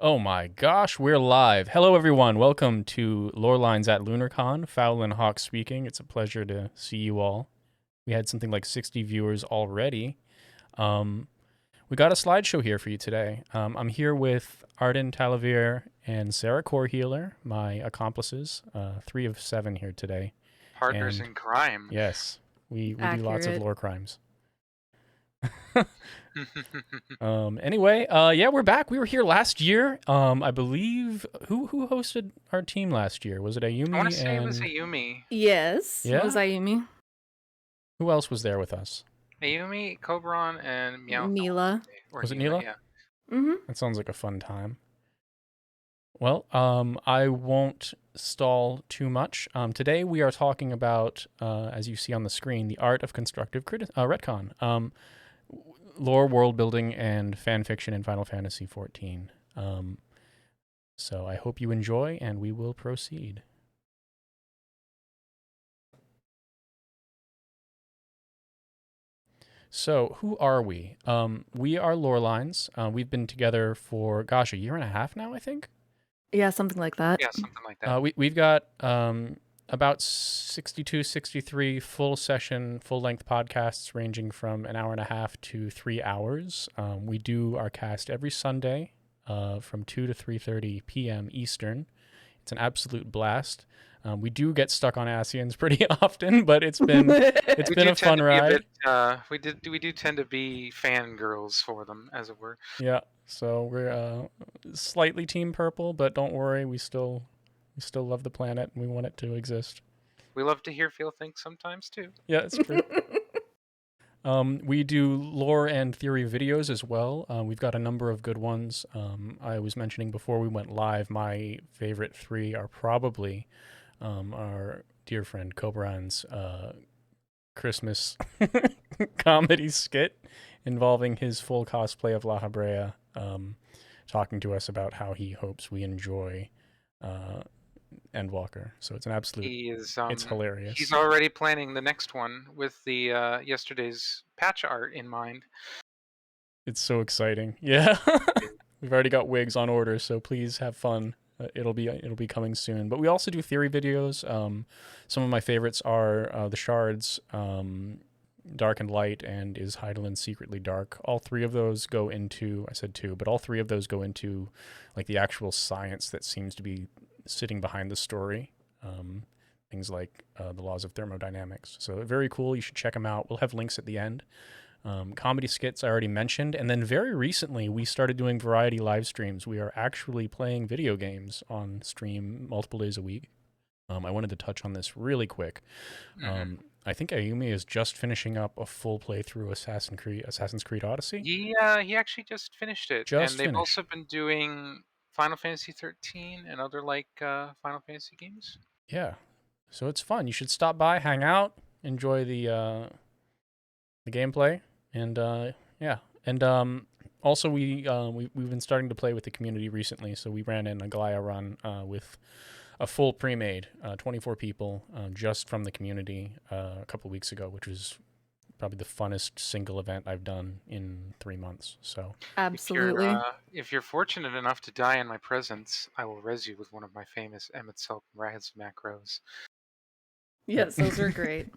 Oh my gosh, we're live. Hello, everyone. Welcome to Lorelines at Lunarcon. Fowl and Hawk speaking. It's a pleasure to see you all. We had something like 60 viewers already. We got a slideshow here for you today. I'm here with Arden Talavir and Sarah Corehealer, my accomplices. 3 of 7 here today. Partners And in crime. yes, we do lots of lore crimes. Anyway, yeah, we're back. We were here last year. I believe who hosted our team last year? Was it Ayumi? I want to say it was Ayumi. Yes, Yeah? it was Ayumi. Who else was there with us? Ayumi, Cobron, and Meow. Mila. Was it Neela? Yeah. Mm-hmm. That sounds like a fun time. Well, I won't stall too much. Today we are talking about, as you see on the screen, the art of constructive retcon. Lore, world building, and fan fiction in Final Fantasy XIV. So I hope you enjoy, and we will proceed. So who are we? We are Lorelines. We've been together for, gosh, a year and a half now, I think. Yeah, something like that. Yeah, something like that. We've got about 62, 63 full session, full length podcasts ranging from an hour and a half to 3 hours. We do our cast every Sunday from 2 to 3:30 p.m. Eastern. It's an absolute blast. We do get stuck on Asians pretty often, but it's been a fun ride. We do tend to be fangirls for them, as it were. Yeah, so we're slightly Team Purple, but don't worry, we still love the planet and we want it to exist. We love to hear Feel Think sometimes too. Yeah, it's true. We do lore and theory videos as well. We've got a number of good ones. I was mentioning before we went live, my favorite 3 are probably our dear friend Cobran's Christmas comedy skit involving his full cosplay of La Habrea, talking to us about how he hopes we enjoy Endwalker. So it's an absolute. It's hilarious. He's already planning the next one with the yesterday's patch art in mind. It's so exciting. Yeah, we've already got wigs on order, so please have fun. It'll be coming soon. But we also do theory videos. Some of my favorites are the Shards, Dark and Light, and Is Hydaelyn Secretly Dark. All 3 of those go into, I said 2, but all 3 of those go into like the actual science that seems to be sitting behind the story. Things like the laws of thermodynamics. So very cool. You should check them out. We'll have links at the end. Comedy skits I already mentioned, and then very recently we started doing variety live streams. We are actually playing video games on stream multiple days a week. I wanted to touch on this really quick. I think Ayumi is just finishing up a full playthrough Assassin's Creed Odyssey. Yeah, he actually just finished it, and they've also been doing Final Fantasy 13 and other like Final Fantasy games. Yeah, so it's fun. You should stop by, hang out, enjoy the gameplay. And yeah, and also we've been starting to play with the community recently. So we ran in a Gaia run with a full pre-made 24 people just from the community a couple weeks ago, which was probably the funnest single event I've done in 3 months. So absolutely. If you're fortunate enough to die in my presence, I will res you with one of my famous Emet-Selch Raz macros. Yes, those are great.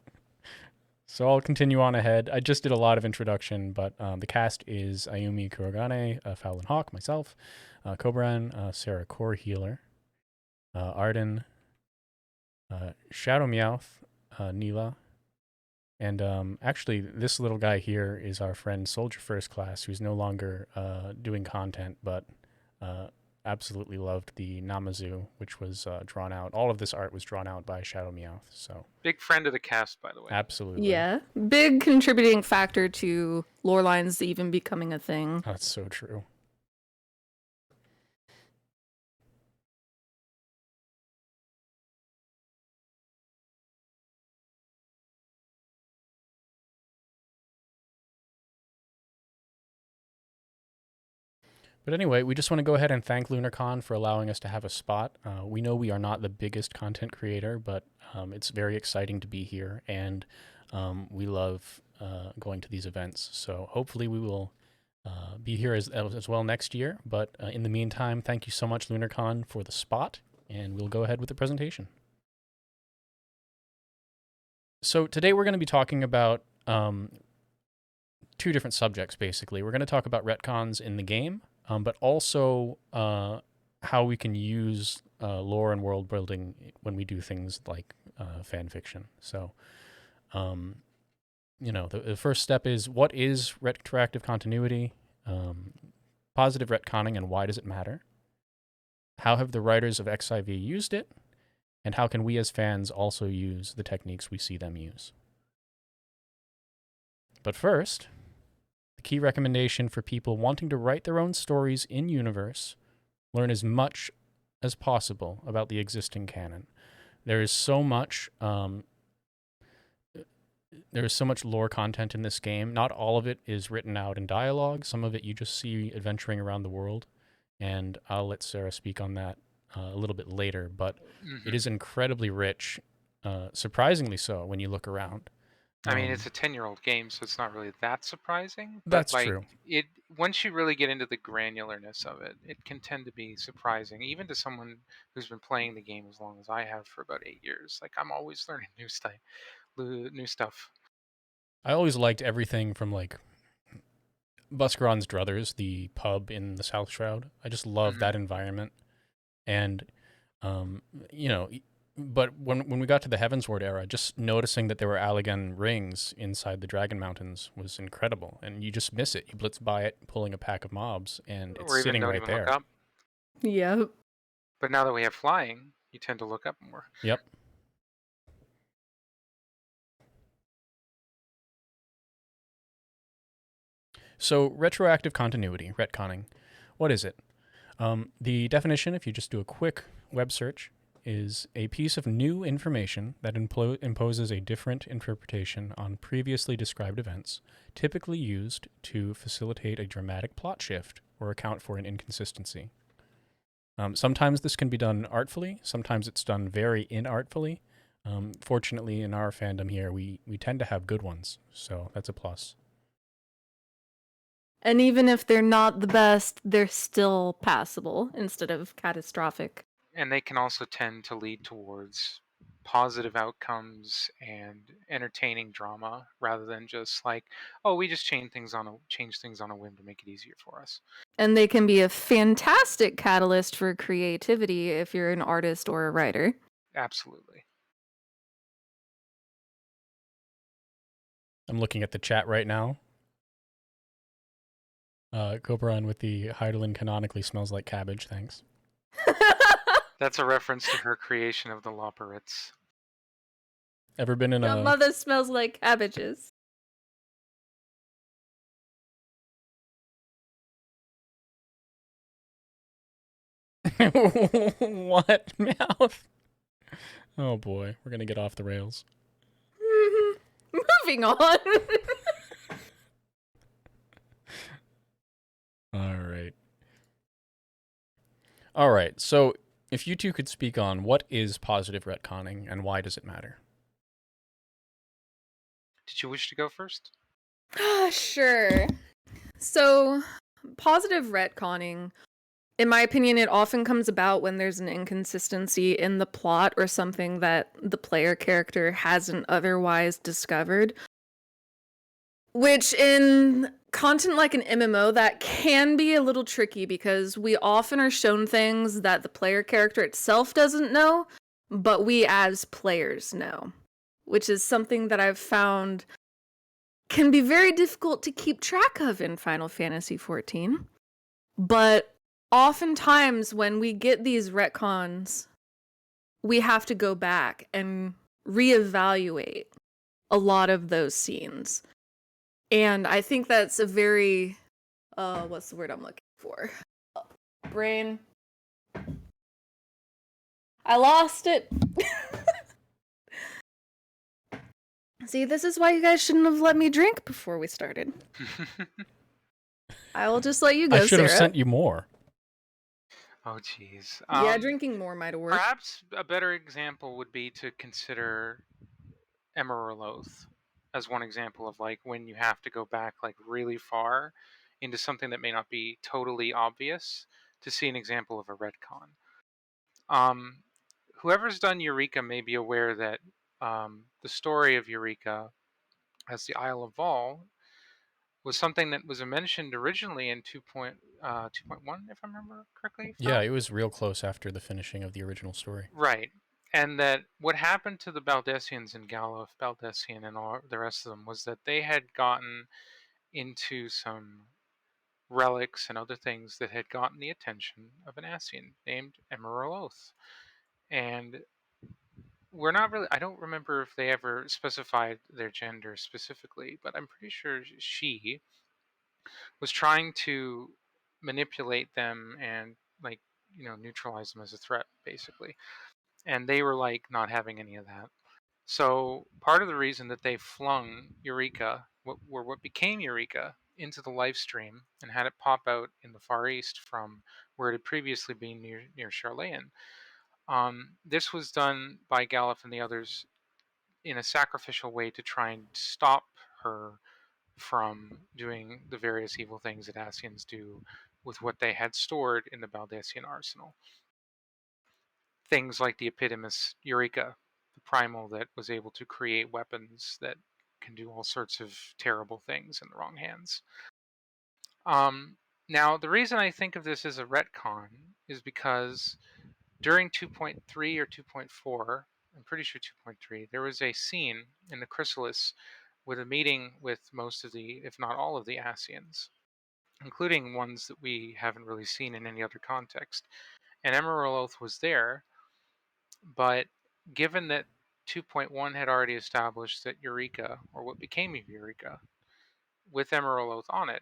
So I'll continue on ahead. I just did a lot of introduction, but the cast is Ayumi Kurogane, Fowl and Hawk, myself, Cobran, Sarah Corehealer, Arden, Shadow Meowth, Neela, and actually this little guy here is our friend Soldier First Class, who's no longer doing content, but absolutely loved the Namazu, which was drawn out. All of this art was drawn out by Shadow Meowth. So big friend of the cast, by the way. Absolutely. Yeah, big contributing factor to Lorelines even becoming a thing. That's so true. But anyway, we just want to go ahead and thank Lunarcon for allowing us to have a spot. We know we are not the biggest content creator, but it's very exciting to be here, and we love going to these events. So hopefully we will be here as well next year. But in the meantime, thank you so much, Lunarcon, for the spot, and we'll go ahead with the presentation. So today we're going to be talking about two different subjects, basically. We're going to talk about retcons in the game, but also how we can use lore and world building when we do things like fan fiction. So, the first step is, what is retroactive continuity, positive retconning, and why does it matter? How have the writers of XIV used it? And how can we as fans also use the techniques we see them use? But first, the key recommendation for people wanting to write their own stories in universe: learn as much as possible about the existing canon. There is so much lore content in this game. Not all of it is written out in dialogue. Some of it you just see adventuring around the world, and I'll let Sarah speak on that a little bit later, but it is incredibly rich, surprisingly so when you look around. I mean, it's a 10-year-old game, so it's not really that surprising. That's true. Once you really get into the granularness of it, it can tend to be surprising, even to someone who's been playing the game as long as I have, for about 8 years. Like, I'm always learning new stuff. I always liked everything from, like, Buscaron's Druthers, the pub in the South Shroud. I just love that environment. And, but when we got to the Heavensward era, just noticing that there were Allegan rings inside the Dragon Mountains was incredible. And you just miss it. You blitz by it, pulling a pack of mobs, and it's sitting right there. Look up. Yep. But now that we have flying, you tend to look up more. Yep. So, retroactive continuity, retconning, what is it? The definition, if you just do a quick web search, is a piece of new information that imposes a different interpretation on previously described events, typically used to facilitate a dramatic plot shift or account for an inconsistency. Sometimes this can be done artfully, sometimes it's done very inartfully. Fortunately, in our fandom here, we tend to have good ones, so that's a plus. And even if they're not the best, they're still passable instead of catastrophic. And they can also tend to lead towards positive outcomes and entertaining drama, rather than just like, oh, we just change things on a whim to make it easier for us. And they can be a fantastic catalyst for creativity if you're an artist or a writer. Absolutely. I'm looking at the chat right now. Cobran with the Heidelin canonically smells like cabbage, thanks. That's a reference to her creation of the Loporits. Ever been in Your mother smells like cabbages. What? Mouth? Oh boy, we're gonna get off the rails. Moving on. All right, so if you two could speak on what is positive retconning and why does it matter? Did you wish to go first? Sure. So, positive retconning, in my opinion, it often comes about when there's an inconsistency in the plot or something that the player character hasn't otherwise discovered. Which, in content like an MMO, that can be a little tricky because we often are shown things that the player character itself doesn't know, but we as players know. Which is something that I've found can be very difficult to keep track of in Final Fantasy XIV. But oftentimes when we get these retcons, we have to go back and reevaluate a lot of those scenes. And I think that's a very, what's the word I'm looking for? Brain. I lost it. See, this is why you guys shouldn't have let me drink before we started. I will just let you go, I should have Sarah. sent you more. Oh, jeez. Yeah, drinking more might have worked. Perhaps a better example would be to consider Emerald Oath as one example of like when you have to go back like really far into something that may not be totally obvious to see an example of a retcon. Whoever's done Eureka may be aware that the story of Eureka as the Isle of Vol was something that was mentioned originally in 2.1, if I remember correctly. Yeah, it was real close after the finishing of the original story. Right. And that what happened to the Baldessians and Galuf, Baldessian, and all the rest of them was that they had gotten into some relics and other things that had gotten the attention of an Ascian named Emeraloth. And we're not really, I don't remember if they ever specified their gender specifically, but I'm pretty sure she was trying to manipulate them and, like, neutralize them as a threat, basically. And they were like not having any of that. So part of the reason that they flung Eureka, what became Eureka, into the live stream and had it pop out in the Far East from where it had previously been near Charlayan. This was done by Galuf and the others in a sacrificial way to try and stop her from doing the various evil things that Ascians do with what they had stored in the Baldessian arsenal. Things like the Epidemus Eureka, the primal that was able to create weapons that can do all sorts of terrible things in the wrong hands. Now, the reason I think of this as a retcon is because during 2.3 or 2.4, I'm pretty sure 2.3, there was a scene in the Chrysalis with a meeting with most of the, if not all of the Ascians, including ones that we haven't really seen in any other context. And Emeraloth was there, but given that 2.1 had already established that Eureka, or what became Eureka, with Emeraloth on it,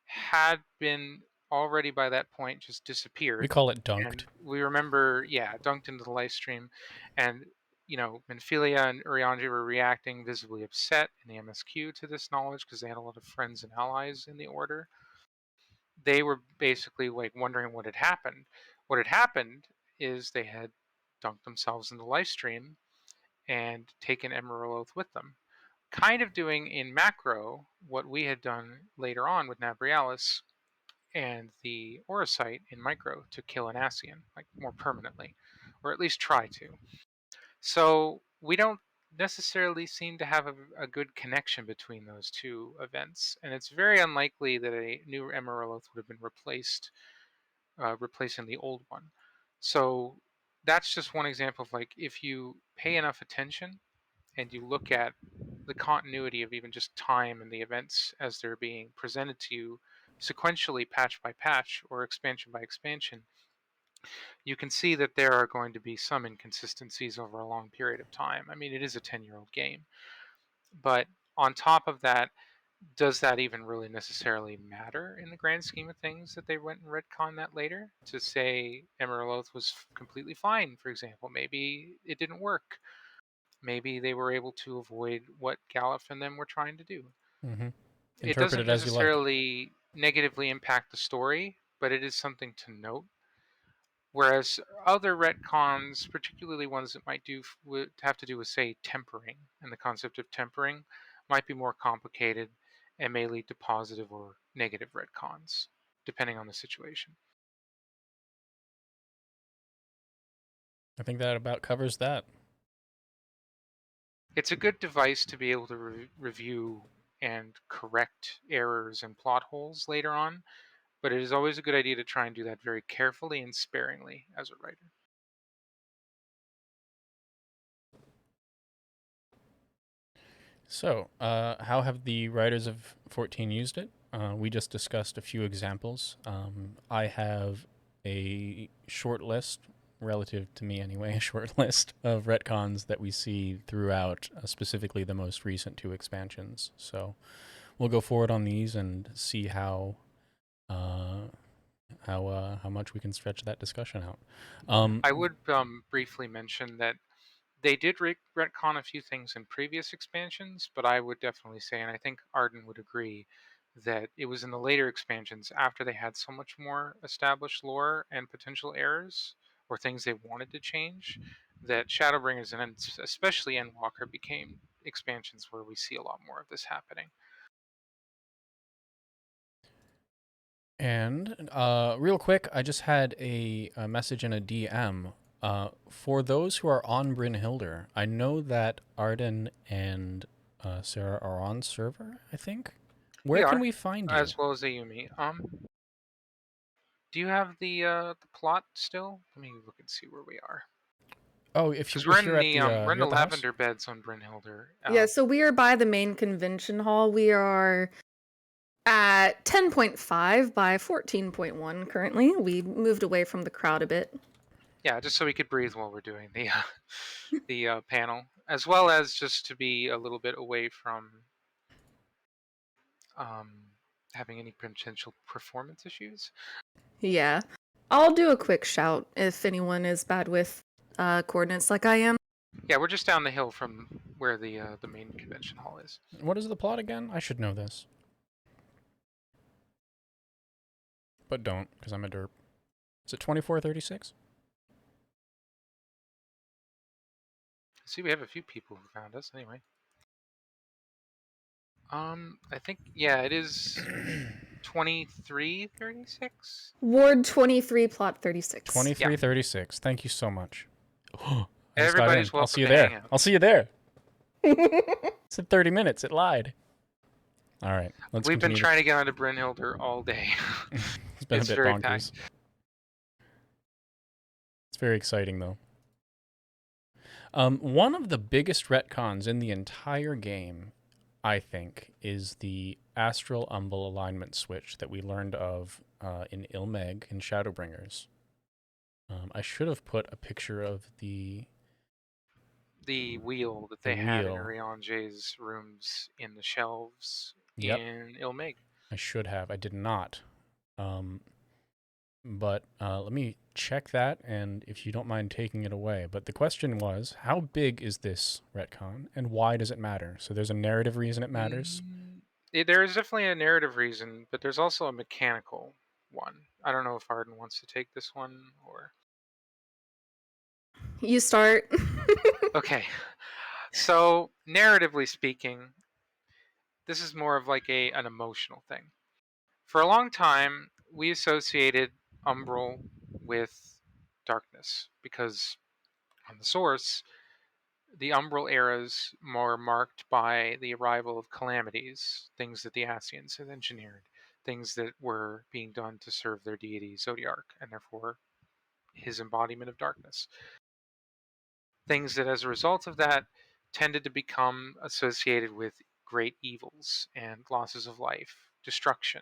had been already by that point just disappeared. We call it dunked. And we remember, dunked into the live stream. And, Menphilia and Urianji were reacting visibly upset in the MSQ to this knowledge because they had a lot of friends and allies in the Order. They were basically like wondering what had happened. What had happened is they had dunked themselves in the live stream and taken Emeraloth with them. Kind of doing in macro what we had done later on with Nabrialis and the Orosite in micro to kill an Ascian, like more permanently, or at least try to. So we don't necessarily seem to have a good connection between those two events, and it's very unlikely that a new Emeraloth would have been replacing the old one. So that's just one example of, like, if you pay enough attention and you look at the continuity of even just time and the events as they're being presented to you sequentially, patch by patch or expansion by expansion, you can see that there are going to be some inconsistencies over a long period of time. I mean, it is a 10-year-old game. But on top of that, does that even really necessarily matter in the grand scheme of things that they went and retcon that later? To say Emeraloth was completely fine, for example. Maybe it didn't work. Maybe they were able to avoid what Galuf and them were trying to do. Mm-hmm. It Interpret doesn't it as you like. necessarily negatively impact the story, but it is something to note. Whereas other retcons, particularly ones that might have to do with, say, tempering, and the concept of tempering might be more complicated and may lead to positive or negative retcons, depending on the situation. I think that about covers that. It's a good device to be able to review and correct errors and plot holes later on, but it is always a good idea to try and do that very carefully and sparingly as a writer. So, how have the writers of 14 used it? We just discussed a few examples. I have a short list, relative to me anyway, a short list of retcons that we see throughout, specifically the most recent two expansions. So, we'll go forward on these and see how much we can stretch that discussion out. I would briefly mention that they did retcon a few things in previous expansions, but I would definitely say, and I think Arden would agree, that it was in the later expansions, after they had so much more established lore and potential errors or things they wanted to change, that Shadowbringers and especially Endwalker became expansions where we see a lot more of this happening. And real quick, I just had a message in a DM. For those who are on Brynhilder, I know that Arden and Sarah are on server, I think. Where can we find you? As well as Ayumi. Do you have the plot still? Let me look and see where we are. Oh, if you're at the we're in you're the at the house? lavender beds on Brynhilder. Yeah, so we are by the main convention hall. We are at 10.5 by 14.1 currently. We moved away from the crowd a bit. Yeah, just so we could breathe while we're doing the panel, as well as just to be a little bit away from having any potential performance issues. Yeah. I'll do a quick shout if anyone is bad with coordinates like I am. Yeah, we're just down the hill from where the main convention hall is. What is the plot again? I should know this. But don't, because I'm a derp. Is it 2436? See, we have a few people who found us anyway. I think, yeah, it is 2336. Ward 23, plot 36. 2336. Thank you so much. Everybody's welcome I'll see you to there. hang out. I'll see you there. It's in 30 minutes. It lied. All right. We've been trying to get onto Brynhilder all day. It's been a bit very bonkers. packed. It's very exciting, though. One of the biggest retcons in the entire game, I think, is the astral umbral alignment switch that we learned of in Ilmeg and Shadowbringers. I should have put a picture of the wheel that they had in Rianje's rooms in the shelves in Ilmeg. I should have. I did not. But let me check that, and if you don't mind taking it away. But the question was, how big is this retcon, and why does it matter? So there's a narrative reason it matters? There is definitely a narrative reason, but there's also a mechanical one. I don't know if Arden wants to take this one, or... You start. Okay. So, narratively speaking, this is more of like an emotional thing. For a long time, we associated Umbral with darkness, because on the source, the Umbral eras were marked by the arrival of calamities, things that the Ascians had engineered, things that were being done to serve their deity Zodiark, and therefore his embodiment of darkness. Things that, as a result of that, tended to become associated with great evils and losses of life, destruction,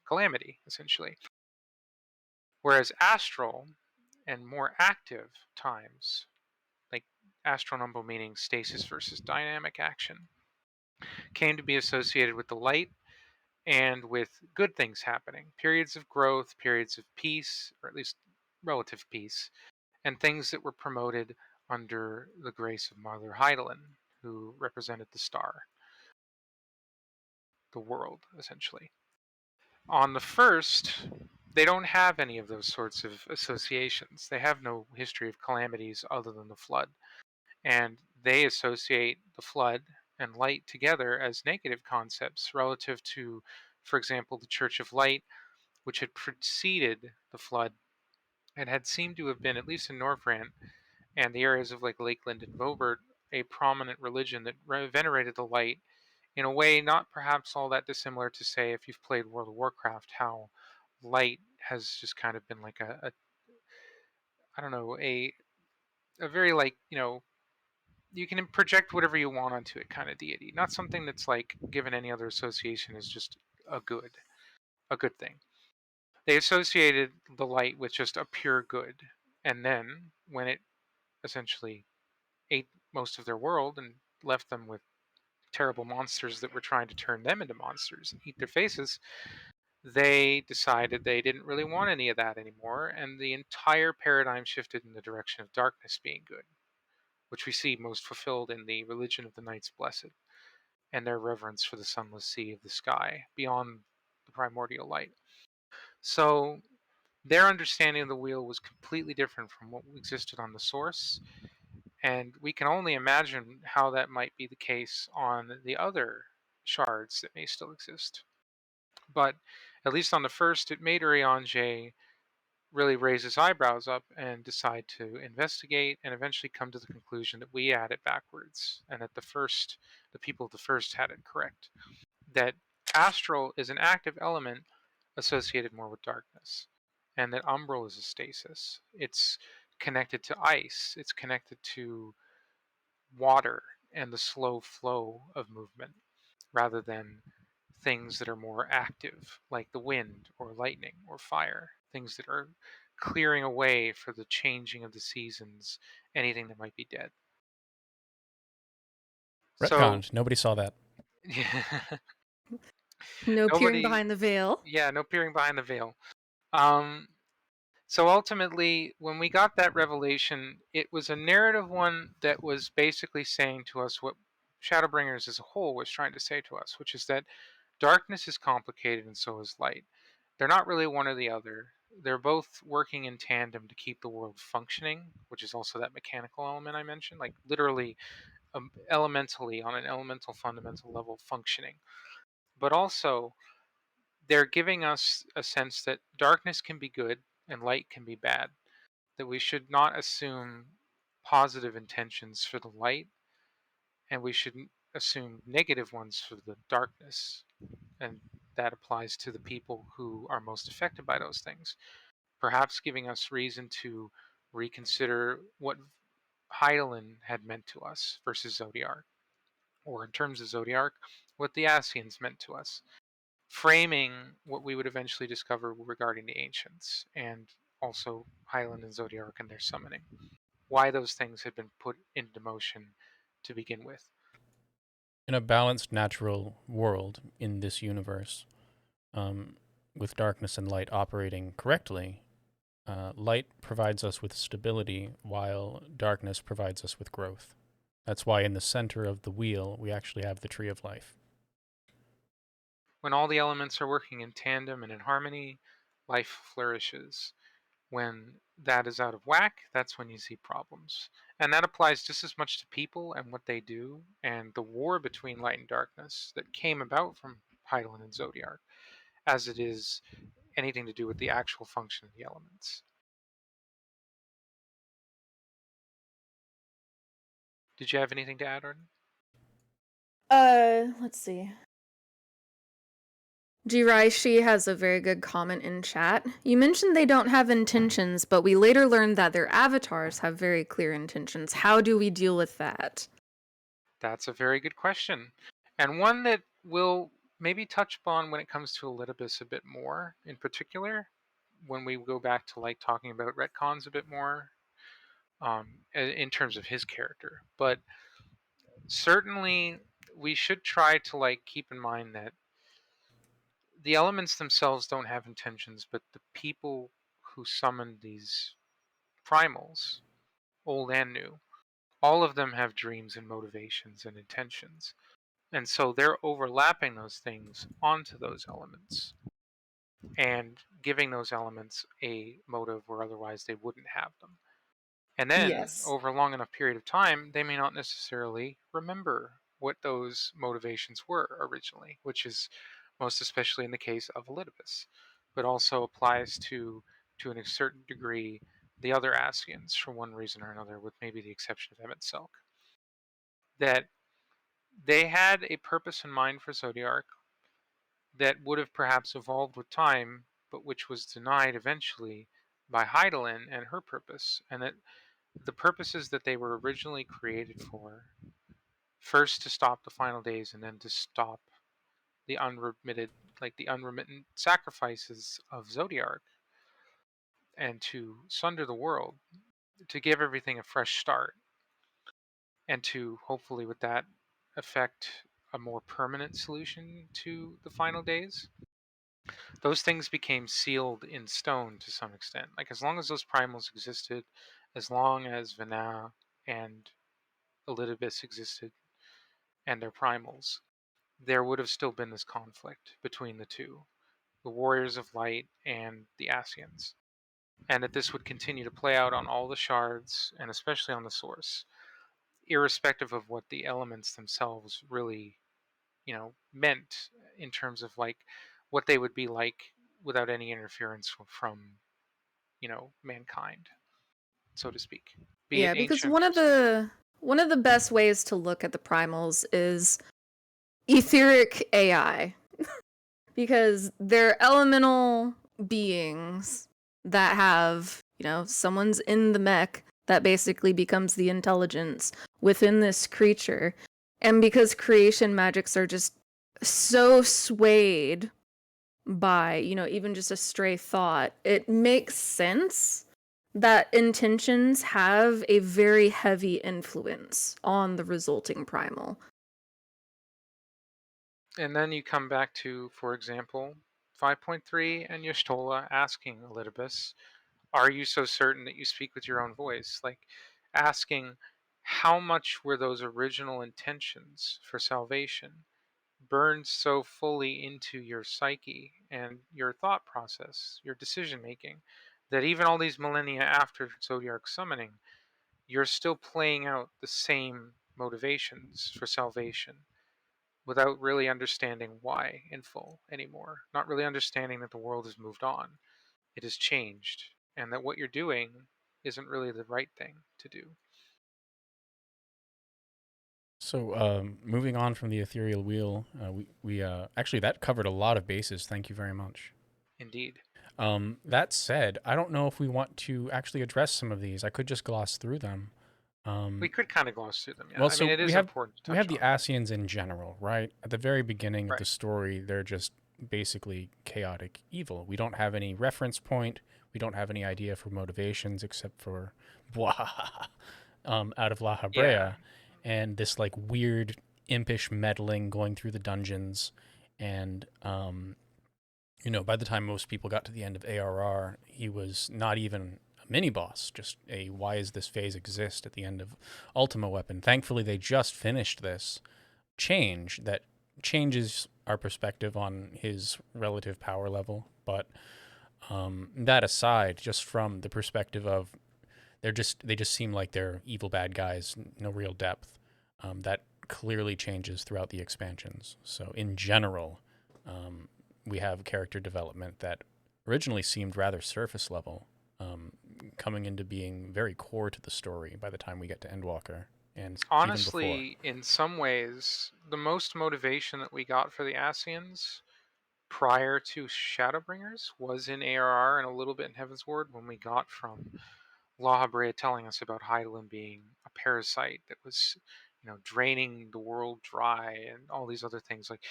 calamity, essentially. Whereas astral and more active times, like astronumble meaning stasis versus dynamic action, came to be associated with the light and with good things happening, periods of growth, periods of peace, or at least relative peace, and things that were promoted under the grace of Mother Heidelin, who represented the star, the world, essentially. On the first, they don't have any of those sorts of associations. They have no history of calamities other than the flood. And they associate the flood and light together as negative concepts relative to, for example, the Church of Light, which had preceded the flood and had seemed to have been, at least in Northrant and the areas of like Lakeland and Vobert, a prominent religion that venerated the light in a way not perhaps all that dissimilar to, say, if you've played World of Warcraft, how light has just kind of been like a I don't know, a very, like, you can project whatever you want onto it kind of deity, not something that's like given any other association is just a good thing. They associated the light with just a pure good, and then when it essentially ate most of their world and left them with terrible monsters that were trying to turn them into monsters and eat their faces, they decided they didn't really want any of that anymore, and the entire paradigm shifted in the direction of darkness being good, which we see most fulfilled in the religion of the Knights Blessed and their reverence for the sunless sea of the sky beyond the primordial light. So their understanding of the wheel was completely different from what existed on the source, and we can only imagine how that might be the case on the other shards that may still exist. But at least on the first, it made Urianger really raise his eyebrows up and decide to investigate and eventually come to the conclusion that we had it backwards and that the people of the first had it correct. That astral is an active element associated more with darkness, and that umbral is a stasis. It's connected to ice, it's connected to water and the slow flow of movement rather than things that are more active, like the wind or lightning or fire, things that are clearing away for the changing of the seasons, anything that might be dead. So, Retconned. Nobody saw that. No peering nobody, behind the veil. yeah, no peering behind the veil. Um, so ultimately, when we got that revelation, it was a narrative one that was basically saying to us what Shadowbringers as a whole was trying to say to us, which is that darkness is complicated and so is light. They're not really one or the other. They're both working in tandem to keep the world functioning, which is also that mechanical element I mentioned, like literally elementally on an elemental fundamental level functioning. But also, they're giving us a sense that darkness can be good and light can be bad, that we should not assume positive intentions for the light and we shouldn't assume negative ones for the darkness. And that applies to the people who are most affected by those things, perhaps giving us reason to reconsider what Hydaelyn had meant to us versus Zodiark, or in terms of Zodiark, what the Ascians meant to us, framing what we would eventually discover regarding the Ancients, and also Hydaelyn and Zodiark and their summoning, why those things had been put into motion to begin with. In a balanced natural world in this universe, with darkness and light operating correctly, light provides us with stability while darkness provides us with growth. That's why in the center of the wheel, we actually have the tree of life. When all the elements are working in tandem and in harmony, life flourishes. When that is out of whack, that's when you see problems. And that applies just as much to people and what they do, and the war between light and darkness that came about from Hydaelyn and Zodiark, as it is anything to do with the actual function of the elements. Did you have anything to add, Arden? Let's see. Jiraishi has a very good comment in chat. You mentioned they don't have intentions, but we later learned that their avatars have very clear intentions. How do we deal with that? That's a very good question. And one that we'll maybe touch upon when it comes to Elidibus a bit more, in particular, when we go back to like talking about retcons a bit more, in terms of his character. But certainly we should try to like keep in mind that the elements themselves don't have intentions, but the people who summoned these primals, old and new, all of them have dreams and motivations and intentions. And so they're overlapping those things onto those elements and giving those elements a motive where otherwise they wouldn't have them. And then Yes. over a long enough period of time, they may not necessarily remember what those motivations were originally, which is most especially in the case of Elidibus, but also applies to a certain degree, the other Ascians for one reason or another, with maybe the exception of Emmett Selk. That they had a purpose in mind for Zodiark that would have perhaps evolved with time, but which was denied eventually by Hydaelyn and her purpose, and that the purposes that they were originally created for, first to stop the final days and then to stop the unremittent sacrifices of Zodiark and to sunder the world, to give everything a fresh start, and to hopefully with that affect a more permanent solution to the final days. Those things became sealed in stone to some extent. Like as long as those primals existed, as long as Vana and Elidibus existed and their primals, there would have still been this conflict between the two, the warriors of light and the Ascians. And that this would continue to play out on all the shards and especially on the source, irrespective of what the elements themselves really, meant in terms of like what they would be like without any interference from, mankind, so to speak, be it Yeah, because ancient one or of the best ways to look at the primals is etheric AI, because they're elemental beings that have, someone's in the mech that basically becomes the intelligence within this creature. And because creation magics are just so swayed by, even just a stray thought, it makes sense that intentions have a very heavy influence on the resulting primal. And then you come back to, for example, 5.3 and Y'shtola asking Elidibus, are you so certain that you speak with your own voice? Like asking, how much were those original intentions for salvation burned so fully into your psyche and your thought process, your decision making, that even all these millennia after Zodiark summoning, you're still playing out the same motivations for salvation without really understanding why in full anymore. Not really understanding that the world has moved on, it has changed, and that what you're doing isn't really the right thing to do. So, moving on from the ethereal wheel, we actually that covered a lot of bases. Thank you very much. Indeed. That said, I don't know if we want to actually address some of these. I could just gloss through them. We could kind of gloss through them, yeah. Well, I mean, so it is important to we have touch the on. Asians in general, right? At the very beginning of the Right. story, they're just basically chaotic evil. We don't have any reference point. We don't have any idea for motivations except for out of La Yeah. Habrea, and this like weird impish meddling going through the dungeons, and by the time most people got to the end of ARR, he was not even a mini boss, just a why is this phase exist at the end of Ultima Weapon. Thankfully, they just finished this change that changes our perspective on his relative power level. But that aside, just from the perspective of they just seem like they're evil bad guys, no real depth. That clearly changes throughout the expansions. So in general, we have character development that originally seemed rather surface level, coming into being very core to the story by the time we get to Endwalker, and even before. Honestly, in some ways, the most motivation that we got for the Asians prior to Shadowbringers was in ARR and a little bit in Heavensward, when we got from La Habrea telling us about Hydaelyn being a parasite that was, draining the world dry and all these other things, like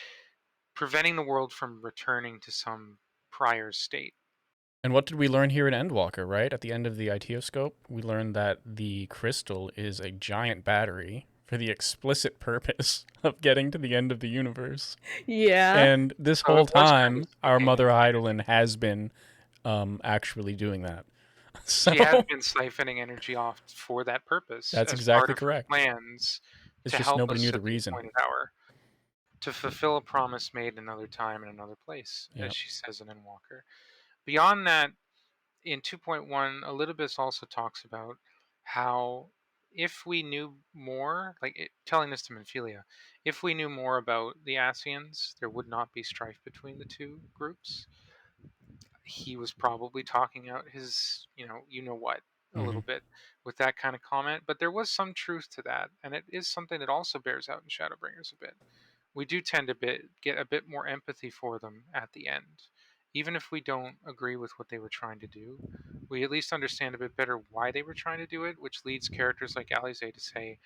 preventing the world from returning to some prior state. And what did we learn here in Endwalker, right? At the end of the Itioscope, we learned that the crystal is a giant battery for the explicit purpose of getting to the end of the universe. Yeah. And this So whole it was kind of time, our speaking. mother Heidelin has been actually doing that. So She has been siphoning energy off for that purpose that's as part exactly of her correct. plans It's to just help nobody us knew the at the reason. appointed hour, to fulfill a promise made another time in another place, Yeah. as she says in Endwalker. Beyond that, in 2.1, Elidibus also talks about how if we knew more, telling this to Menphilia, if we knew more about the Asians, there would not be strife between the two groups. He was probably talking out his, what, a Mm-hmm. little bit with that kind of comment, but there was some truth to that, and it is something that also bears out in Shadowbringers a bit. We do tend to get a bit more empathy for them at the end. Even if we don't agree with what they were trying to do, we at least understand a bit better why they were trying to do it, which leads characters like Alize to say,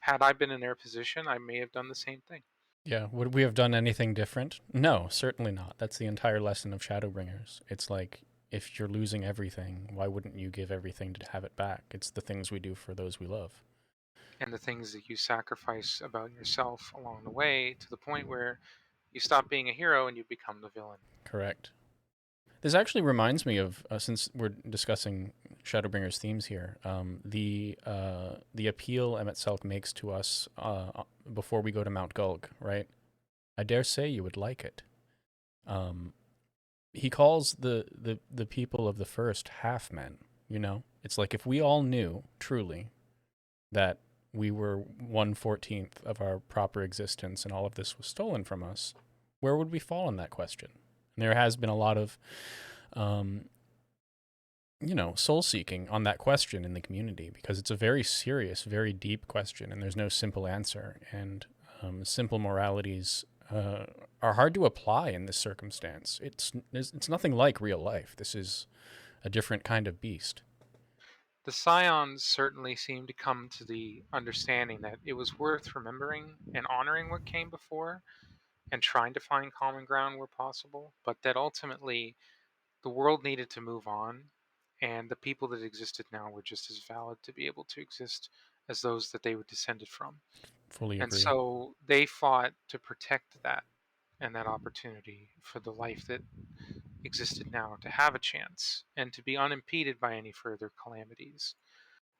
had I been in their position, I may have done the same thing. Yeah. Would we have done anything different? No, certainly not. That's the entire lesson of Shadowbringers. It's like, if you're losing everything, why wouldn't you give everything to have it back? It's the things we do for those we love. And the things that you sacrifice about yourself along the way, to the point where you stop being a hero and you become the villain. Correct. This actually reminds me of, since we're discussing Shadowbringers themes here, the appeal Emet-Selch makes to us before we go to Mount Gulg, right? I dare say you would like it. He calls the people of the first half men. It's like, if we all knew truly that we were 1/14 of our proper existence and all of this was stolen from us, where would we fall in that question? And there has been a lot of, soul seeking on that question in the community, because it's a very serious, very deep question, and there's no simple answer. And simple moralities are hard to apply in this circumstance. It's nothing like real life. This is a different kind of beast. The Scions certainly seem to come to the understanding that it was worth remembering and honoring what came before and trying to find common ground where possible, but that ultimately the world needed to move on, and the people that existed now were just as valid to be able to exist as those that they were descended from. Fully And agree. so they fought to protect that and that opportunity for the life that existed now to have a chance and to be unimpeded by any further calamities.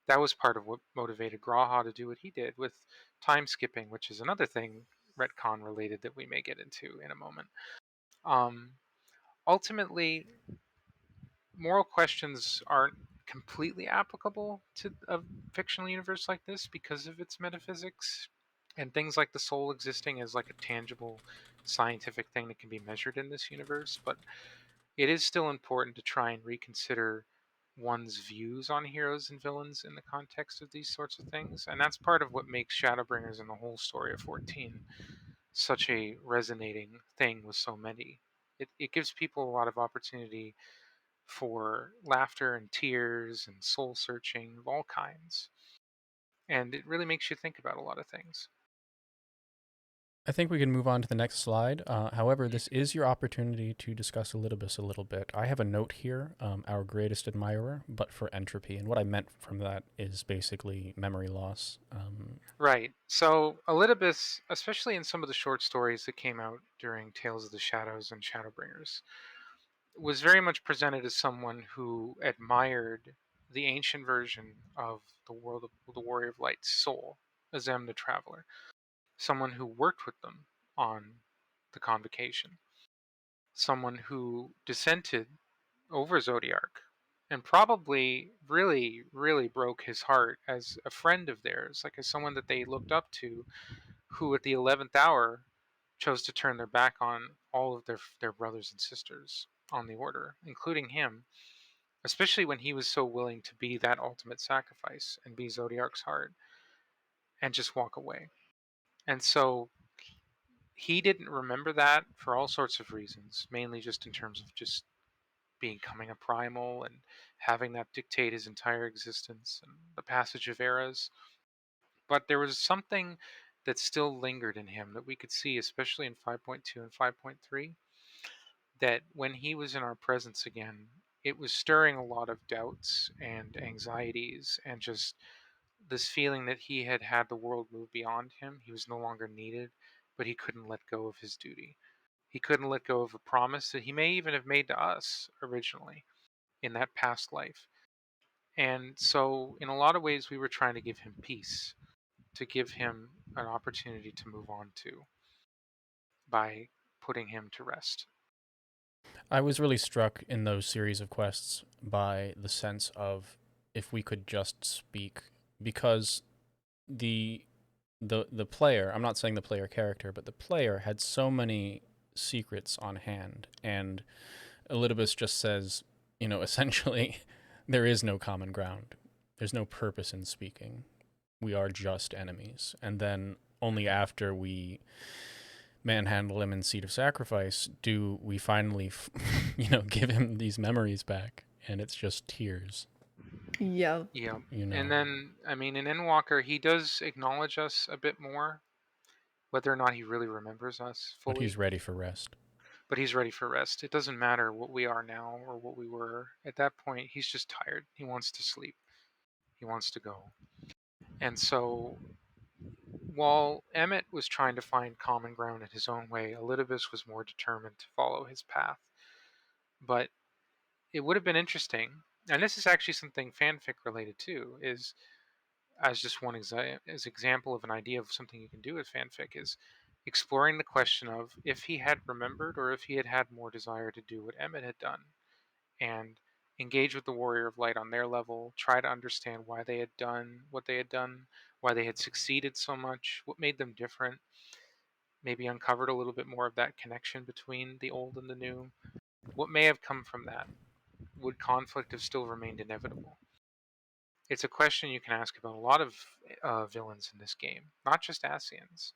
That was part of what motivated Graha to do what he did with time skipping, which is another thing retcon related that we may get into in a moment. Um, Ultimately, moral questions aren't completely applicable to a fictional universe like this because of its metaphysics and things like the soul existing as like a tangible scientific thing that can be measured in this universe, but it is still important to try and reconsider one's views on heroes and villains in the context of these sorts of things, and that's part of what makes Shadowbringers and the whole story of 14 such a resonating thing with so many. It gives people a lot of opportunity for laughter and tears and soul searching of all kinds. And it really makes you think about a lot of things. I think we can move on to the next slide. However, this is your opportunity to discuss Elidibus a little bit. I have a note here, our greatest admirer, but for entropy. And what I meant from that is basically memory loss. Right. So Elidibus, especially in some of the short stories that came out during Tales of the Shadows and Shadowbringers, was very much presented as someone who admired the ancient version of the world of the Warrior of Light's soul, Azem the Traveler, someone who worked with them on the Convocation, someone who dissented over Zodiark and probably really, really broke his heart as a friend of theirs, like as someone that they looked up to, who at the 11th hour chose to turn their back on all of their brothers and sisters on the Order, including him, especially when he was so willing to be that ultimate sacrifice and be Zodiark's heart and just walk away. And so he didn't remember that for all sorts of reasons, mainly just in terms of just becoming a primal and having that dictate his entire existence and the passage of eras. But there was something that still lingered in him that we could see, especially in 5.2 and 5.3, that when he was in our presence again, it was stirring a lot of doubts and anxieties and just this feeling that he had had the world move beyond him. He was no longer needed, but he couldn't let go of his duty. He couldn't let go of a promise that he may even have made to us originally in that past life. And so, in a lot of ways, we were trying to give him peace, to give him an opportunity to move on to by putting him to rest. I was really struck in those series of quests by the sense of if we could just speak, because the the player, I'm not saying the player character, but the player had so many secrets on hand, and Elidibus just says, essentially, there is no common ground. There's no purpose in speaking. We are just enemies. And then only after we manhandle him in Seat of Sacrifice do we finally, give him these memories back. And it's just tears. Yeah. Yeah. And then, I mean, in Endwalker, he does acknowledge us a bit more, whether or not he really remembers us fully. But he's ready for rest. But he's ready for rest. It doesn't matter what we are now or what we were. At that point, he's just tired. He wants to sleep. He wants to go. And so, while Emmett was trying to find common ground in his own way, Elidibus was more determined to follow his path. But it would have been interesting, and this is actually something fanfic related too, is as just one example of an idea of something you can do with fanfic is exploring the question of if he had remembered or if he had had more desire to do what Emmett had done and engage with the Warrior of Light on their level, try to understand why they had done what they had done, why they had succeeded so much, what made them different. maybe uncovered a little bit more of that connection between the old and the new? What may have come from that? Would conflict have still remained inevitable? It's a question you can ask about a lot of villains in this game, not just Asians.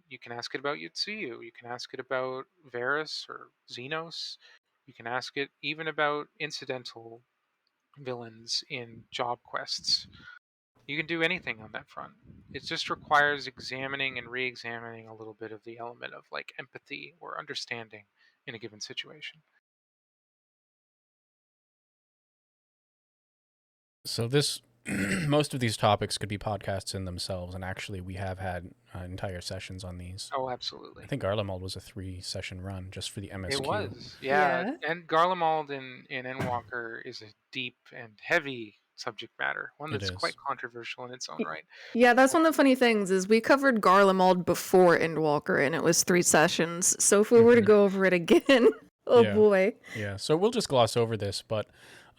You can ask it about Yotsuyu. You can ask it about Varus or Xenos. You can ask it even about incidental villains in job quests. You can do anything on that front. It just requires examining and re examining a little bit of the element of like empathy or understanding in a given situation. So this, most of these topics could be podcasts in themselves, and actually we have had entire sessions on these. Oh, I absolutely. think Garlemald was a 3-session run just for the It MSQ. was, yeah. Yeah. And Garlemald in Endwalker is a deep and heavy subject matter, one It that's quite is. controversial in its own right. Yeah, that's one of the funny things is we covered Garlemald before Endwalker and it was 3 sessions. So if we were to Mhm. go over it again, oh Yeah. boy. Yeah, so we'll just gloss over this, but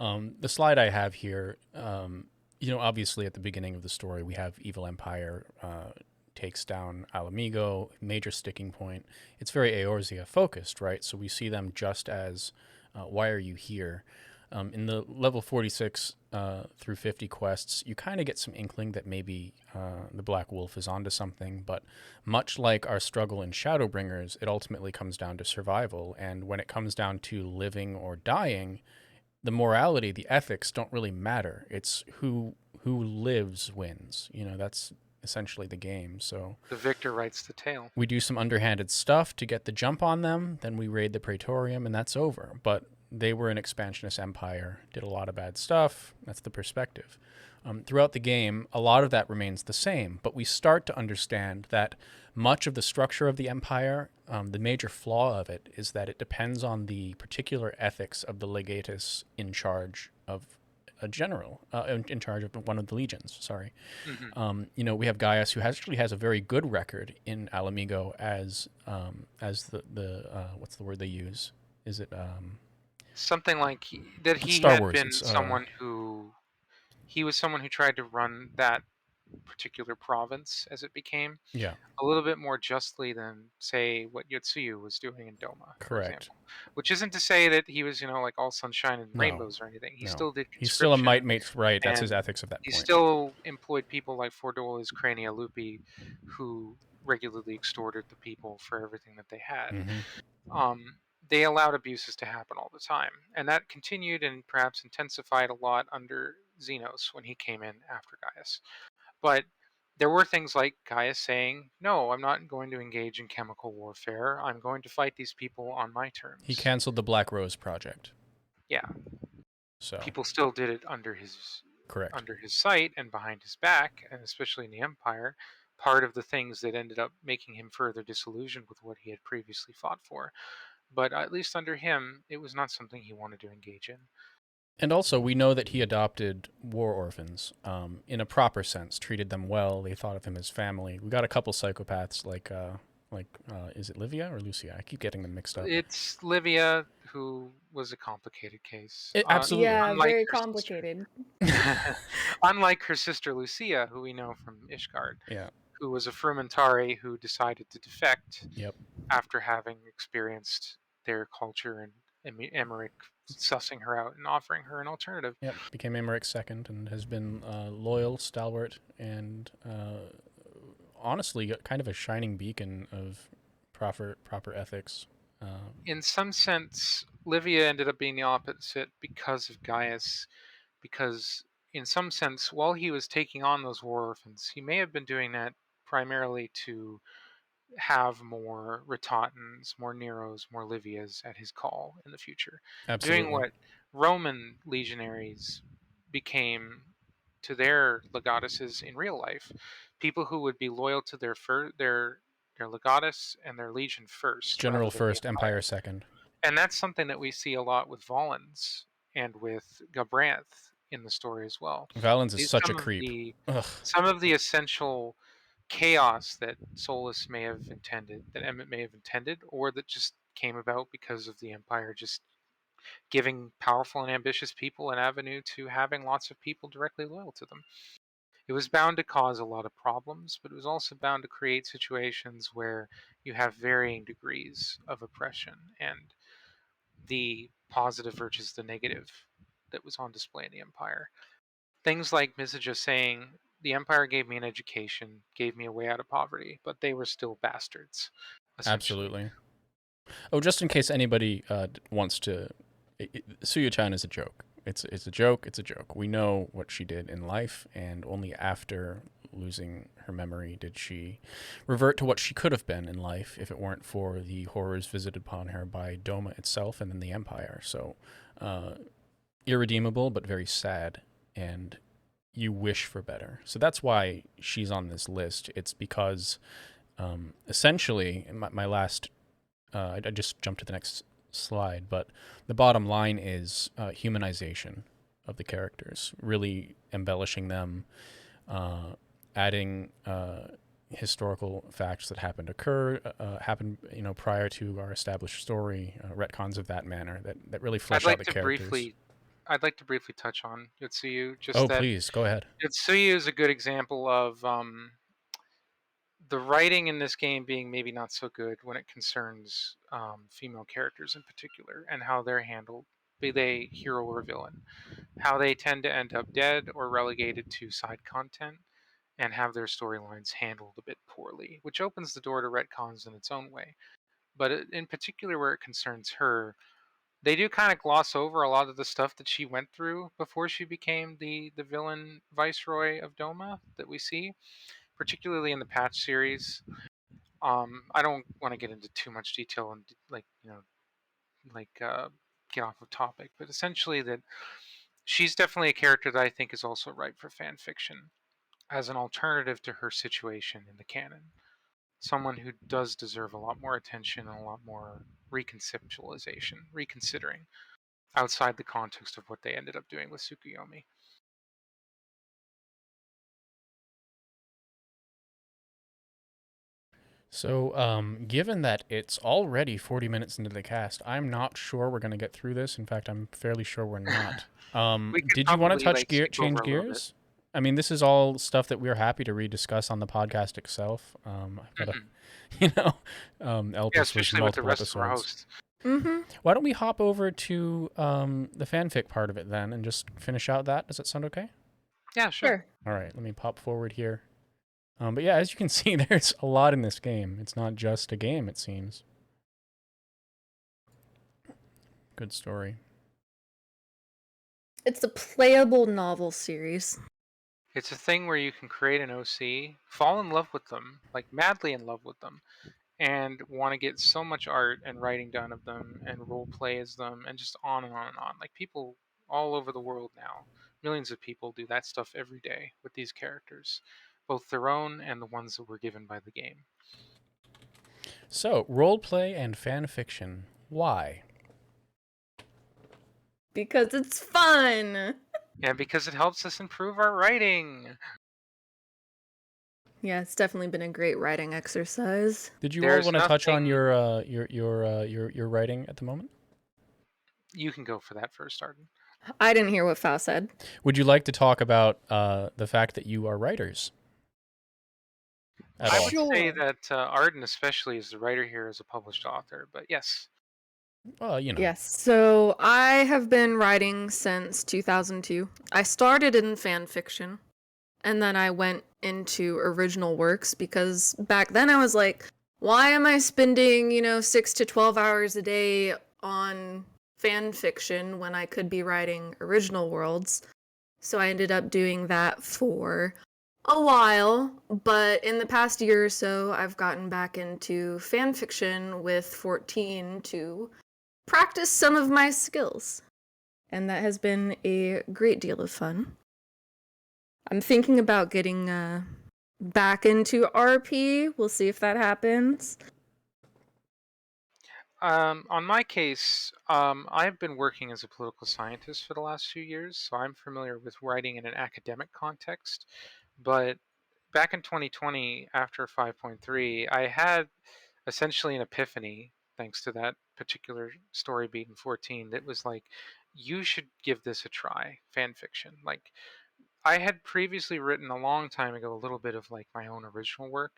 the slide I have here, obviously at the beginning of the story, we have Evil Empire takes down Alamigo, major sticking point. It's very Eorzea focused, right? So we see them just as, why are you here? In the level 46 through 50 quests, you kind of get some inkling that maybe the Black Wolf is onto something, but much like our struggle in Shadowbringers, it ultimately comes down to survival. And when it comes down to living or dying, the morality, the ethics don't really matter. It's who lives wins. That's essentially the game. So The victor writes the tale. we do some underhanded stuff to get the jump on them, then we raid the Praetorium, and that's over. But they were an expansionist empire, did a lot of bad stuff. That's the perspective. Throughout the game, a lot of that remains the same, but we start to understand that much of the structure of the empire, the major flaw of it, is that it depends on the particular ethics of the legatus in charge of a general, in charge of one of the legions. Sorry. Hmm. We have Gaius, who actually has a very good record in Alamigo as the what's the word they use? Is it Something like that it's he Star had Wars? been It's someone who he was someone who tried to run that particular province as it became yeah, a little bit more justly than say what Yotsuyu was doing in Doma, for correct. example. Which isn't to say that he was, like all sunshine and No, rainbows or anything. He no, still did he's still a conscription might mate, right? That's his and ethics at that he point. still employed people like Fordola's Crania Lupi who regularly extorted the people for everything that they had. Hmm. um, they allowed abuses to happen all the time. And that continued and perhaps intensified a lot under Xenos when he came in after Gaius. But there were things like Gaius saying, no, I'm not going to engage in chemical warfare. I'm going to fight these people on my He terms. canceled the Black Rose project. Yeah, So people still did it under correct. his sight and behind his back, and especially in the Empire. Part of the things that ended up making him further disillusioned with what he had previously fought for. But at least under him, it was not something he wanted to engage in. And also, we know that he adopted war orphans in a proper sense, treated them well. They thought of him as family. We got a couple psychopaths like is it Livia or Lucia? I keep getting them mixed up. It's Livia who was a complicated case. Absolutely. Yeah, Unlike very her sister, complicated. unlike her sister Lucia, who we know from Ishgard, Yeah. who was a Frumentari who decided to defect Yep. after having experienced their culture and Emmerich sussing her out and offering her an alternative. Yep. Became Emeric's second and has been loyal, stalwart, and honestly kind of a shining beacon of proper ethics. In some sense, Livia ended up being the opposite because of Gaius, because in some sense, while he was taking on those war orphans, he may have been doing that primarily to have more Ritatans, more Neros, more Livias at his call in the future, doing Absolutely. what Roman legionaries became to their legatuses in real life, people who would be loyal to their legatus and their legion first rather General than the first, Empire empire. second. And that's something that we see a lot with Volans and with Gabranth in the story as well. Valens is These such a creep. Ugh. some of the essential chaos that Solus may have intended, that Emmett may have intended, or that just came about because of the Empire just giving powerful and ambitious people an avenue to having lots of people directly loyal to them. It was bound to cause a lot of problems, but it was also bound to create situations where you have varying degrees of oppression and the positive versus the negative that was on display in the Empire. Things like Message saying, the Empire gave me an education, gave me a way out of poverty, but they were still bastards, essentially. Absolutely. Oh, just in case anybody wants to, Suya-chan is a joke. It's a joke. It's a joke. We know what she did in life, and only after losing her memory did she revert to what she could have been in life if it weren't for the horrors visited upon her by Doma itself and then the Empire. So, irredeemable, but very sad, and you wish for better. So that's why she's on this list. It's because, essentially, my last I just jumped to the next slide, but the bottom line is humanization of the characters, really embellishing them, adding historical facts that happened prior to our established story, retcons of that manner that really flesh out the characters. I'd like to briefly touch on Yotsuyu. Just Oh, that please go ahead. Yotsuyu is a good example of the writing in this game being maybe not so good when it concerns female characters in particular and how they're handled, be they hero or villain, how they tend to end up dead or relegated to side content and have their storylines handled a bit poorly, which opens the door to retcons in its own way. But in particular, where it concerns her, they do kind of gloss over a lot of the stuff that she went through before she became the villain viceroy of Doma that we see, particularly in the patch series. I don't want to get into too much detail and get off of topic, but essentially that she's definitely a character that I think is also ripe for fan fiction as an alternative to her situation in the canon. Someone who does deserve a lot more attention and a lot more reconsidering outside the context of what they ended up doing with Tsukuyomi. So, given that it's already 40 minutes into the cast, I'm not sure we're going to get through this. In fact, I'm fairly sure we're not. We could Did you want to probably touch skip over change a little bit. gears? I mean, this is all stuff that we're happy to rediscuss on the podcast itself. I've got Elpis Yeah, was especially with the multiple rest of our episodes. hosts. Why don't we hop over to the fanfic part of it then and just finish out that? Does that sound okay? Yeah, sure. All right, let me pop forward here. But yeah, as you can see, there's a lot in this game. It's not just a game, it seems. Good story. It's a playable novel series. It's a thing where you can create an OC, fall in love with them, like madly in love with them, and want to get so much art and writing done of them and role play as them and just on and on and on. Like people all over the world now, millions of people do that stuff every day with these characters, both their own and the ones that were given by the game. So, roleplay and fan fiction. Why? Because it's fun. And because it helps us improve our writing. Yeah, it's definitely been a great writing exercise. Did you There's all want to touch on nothing- your writing at the moment? You can go for that first, Arden. I didn't hear what Faust said. Would you like to talk about the fact that you are writers? I would say Sure. that Arden especially is the writer here as a published author, but yes. Well, you know. Yes, so I have been writing since 2002. I started in fan fiction, and then I went into original works because back then I was like, why am I spending, 6 to 12 hours a day on fan fiction when I could be writing original worlds? So I ended up doing that for a while, but in the past year or so, I've gotten back into fan fiction with 14 to practice some of my skills. And that has been a great deal of fun. I'm thinking about getting back into RP. We'll see if that happens. On my case, I've been working as a political scientist for the last few years, so I'm familiar with writing in an academic context. But back in 2020, after 5.3, I had essentially an epiphany, thanks to that particular story beat in 14, that was like, you should give this a try, fan fiction. Like, I had previously written a long time ago a little bit of like my own original work,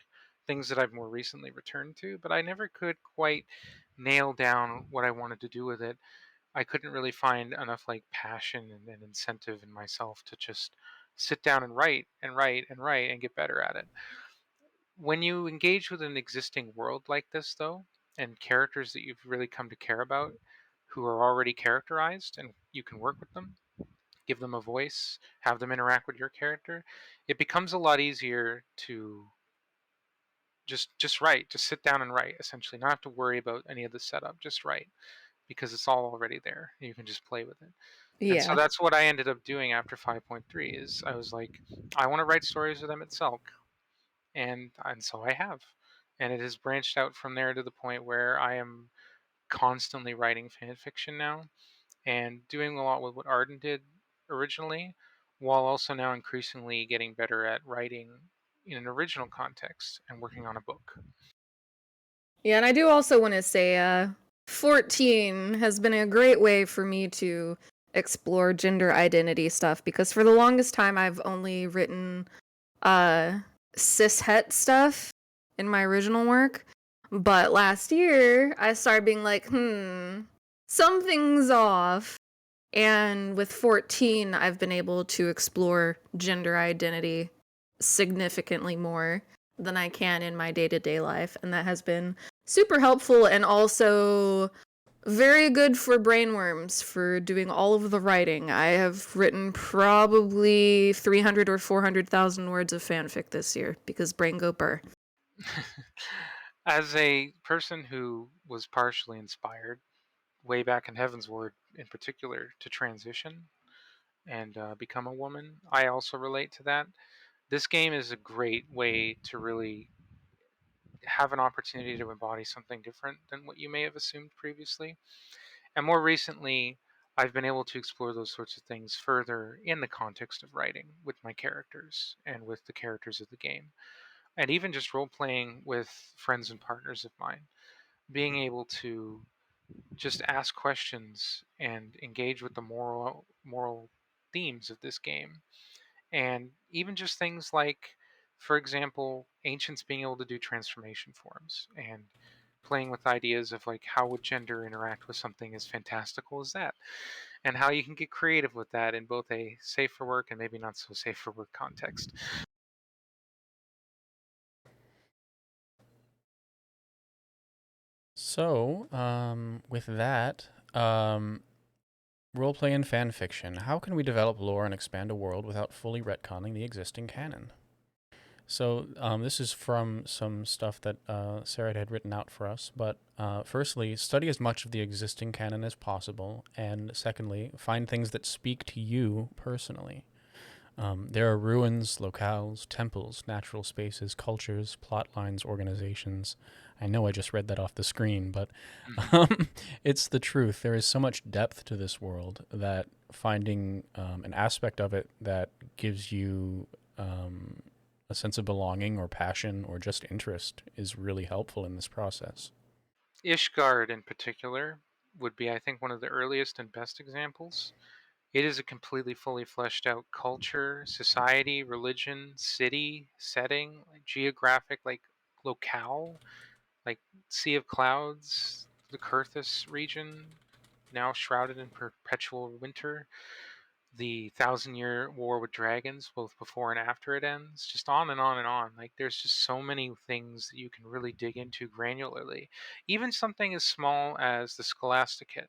things that I've more recently returned to, but I never could quite nail down what I wanted to do with it. I couldn't really find enough like passion and incentive in myself to just sit down and write and write and write and get better at it. When you engage with an existing world like this, though, and characters that you've really come to care about who are already characterized and you can work with them, give them a voice, have them interact with your character, it becomes a lot easier to just write, just sit down and write essentially, not have to worry about any of the setup, just write because it's all already there. You can just play with it. And so Yeah. that's what I ended up doing after 5.3 is I was like, I want to write stories with Emmett Selk, and so I have. And it has branched out from there to the point where I am constantly writing fan fiction now and doing a lot with what Arden did originally, while also now increasingly getting better at writing in an original context and working on a book. Yeah, and I do also want to say 14 has been a great way for me to explore gender identity stuff because for the longest time I've only written uh cishet stuff in my original work. But last year I started being like, something's off. And with 14, I've been able to explore gender identity significantly more than I can in my day-to-day life, and that has been super helpful and also very good for brainworms for doing all of the writing. I have written probably 300 or 400,000 words of fanfic this year because brain go burr. As a person who was partially inspired way back in Heaven's Word, in particular, to transition and become a woman, I also relate to that. This game is a great way to really have an opportunity to embody something different than what you may have assumed previously. And more recently, I've been able to explore those sorts of things further in the context of writing with my characters and with the characters of the game. And even just role playing with friends and partners of mine, being able to just ask questions and engage with the moral themes of this game. And even just things like, for example, ancients being able to do transformation forms and playing with ideas of like how would gender interact with something as fantastical as that, and how you can get creative with that in both a safe for work and maybe not so safe for work context. So, with that, roleplay and fan fiction. How can we develop lore and expand a world without fully retconning the existing canon? So, this is from some stuff that Sarah had written out for us. But firstly, study as much of the existing canon as possible. And secondly, find things that speak to you personally. There are ruins, locales, temples, natural spaces, cultures, plot lines, organizations. I know I just read that off the screen, but it's the truth. There is so much depth to this world that finding an aspect of it that gives you a sense of belonging or passion or just interest is really helpful in this process. Ishgard, in particular, would be, I think, one of the earliest and best examples. It is a completely fully fleshed out culture, society, religion, city, setting, like geographic, like locale, like Sea of Clouds, the Kurthus region, now shrouded in perpetual winter, the Thousand-Year War with Dragons, both before and after it ends, just on and on and on. Like, there's just so many things that you can really dig into granularly. Even something as small as the Scholasticate,